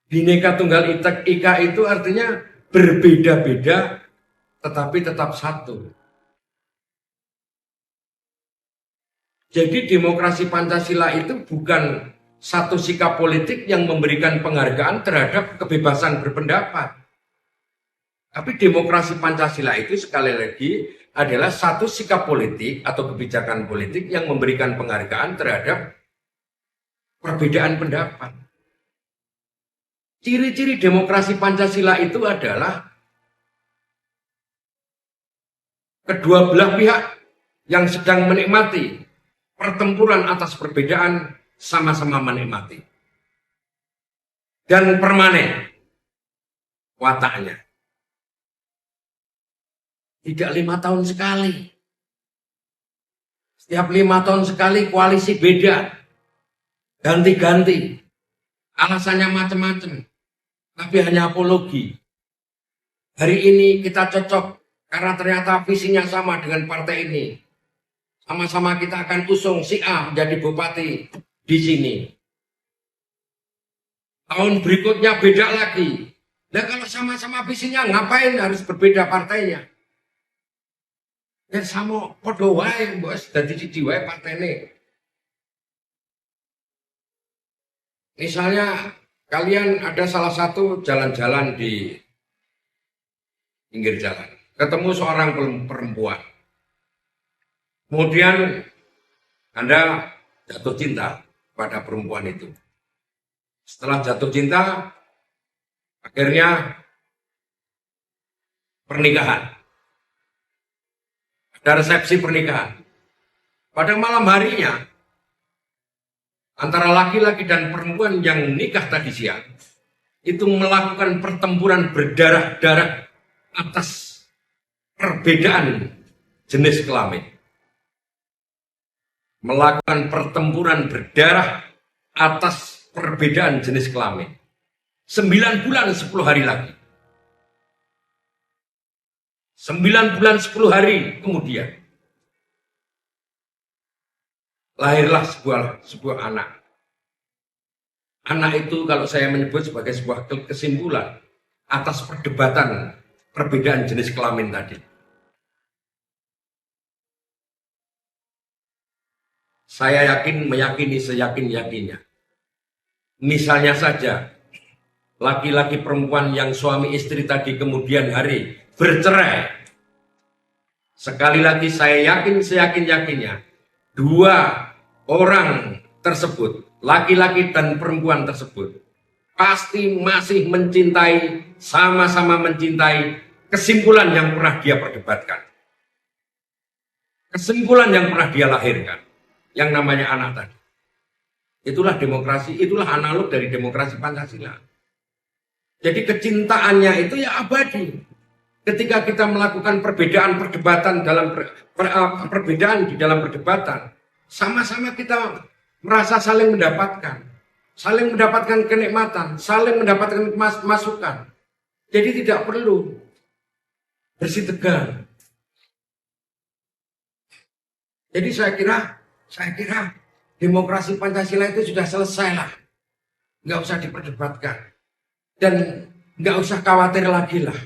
Bhinneka Tunggal Ika itu artinya berbeda-beda tetapi tetap satu. Jadi demokrasi Pancasila itu bukan satu sikap politik yang memberikan penghargaan terhadap kebebasan berpendapat. Tapi demokrasi Pancasila itu sekali lagi adalah satu sikap politik atau kebijakan politik yang memberikan penghargaan terhadap perbedaan pendapat. Ciri-ciri demokrasi Pancasila itu adalah kedua belah pihak yang sedang menikmati pertempuran atas perbedaan sama-sama menikmati. Dan permanen wataknya. Tidak 5 tahun sekali. Setiap 5 tahun sekali koalisi beda. Ganti-ganti. Alasannya macam-macam. Tapi hanya apologi. Hari ini kita cocok karena ternyata visinya sama dengan partai ini. Sama-sama kita akan usung si A menjadi bupati di sini. Tahun berikutnya beda lagi. Nah kalau sama-sama visinya ngapain harus berbeda partainya? Ya sama podo wae bos dadi siji wae partene. Misalnya kalian ada salah satu jalan-jalan di pinggir jalan, ketemu seorang perempuan. Kemudian Anda jatuh cinta pada perempuan itu. Setelah jatuh cinta, akhirnya pernikahan. Ada resepsi pernikahan. Pada malam harinya, antara laki-laki dan perempuan yang nikah tadi siang, itu melakukan pertempuran berdarah-darah atas perbedaan jenis kelamin. Melakukan pertempuran berdarah atas perbedaan jenis kelamin. 9 bulan 10 hari lagi. 9 bulan 10 hari kemudian. Lahirlah sebuah anak. Anak itu kalau saya menyebut sebagai sebuah kesimpulan atas perdebatan perbedaan jenis kelamin tadi. Saya meyakini seyakin-yakinnya. Misalnya saja, laki-laki perempuan yang suami istri tadi kemudian hari bercerai. Sekali lagi saya yakin seyakin-yakinnya, 2 orang tersebut, laki-laki dan perempuan tersebut, pasti masih mencintai, sama-sama mencintai kesimpulan yang pernah dia perdebatkan, kesimpulan yang pernah dia lahirkan, yang namanya anak tadi. Itulah demokrasi, itulah analog dari demokrasi Pancasila. Jadi kecintaannya itu ya abadi. Ketika kita melakukan perbedaan perdebatan dalam perbedaan di dalam perdebatan, sama-sama kita merasa saling mendapatkan kenikmatan, saling mendapatkan masukan. Jadi tidak perlu bersih tegang. Jadi saya kira demokrasi Pancasila itu sudah selesai lah. Nggak usah diperdebatkan. Dan nggak usah khawatir lagi lah.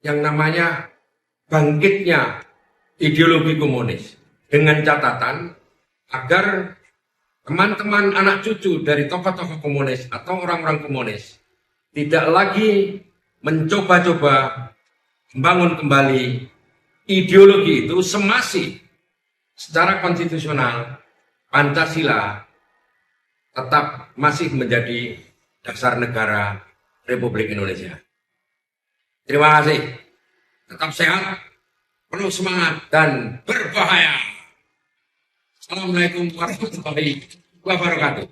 Yang namanya bangkitnya ideologi komunis. Dengan catatan agar teman-teman anak cucu dari tokoh-tokoh komunis atau orang-orang komunis tidak lagi mencoba-coba membangun kembali ideologi itu semasi secara konstitusional Pancasila tetap masih menjadi dasar negara Republik Indonesia. Terima kasih. Tetap sehat, penuh semangat, dan berbahaya. Assalamualaikum warahmatullahi wabarakatuh.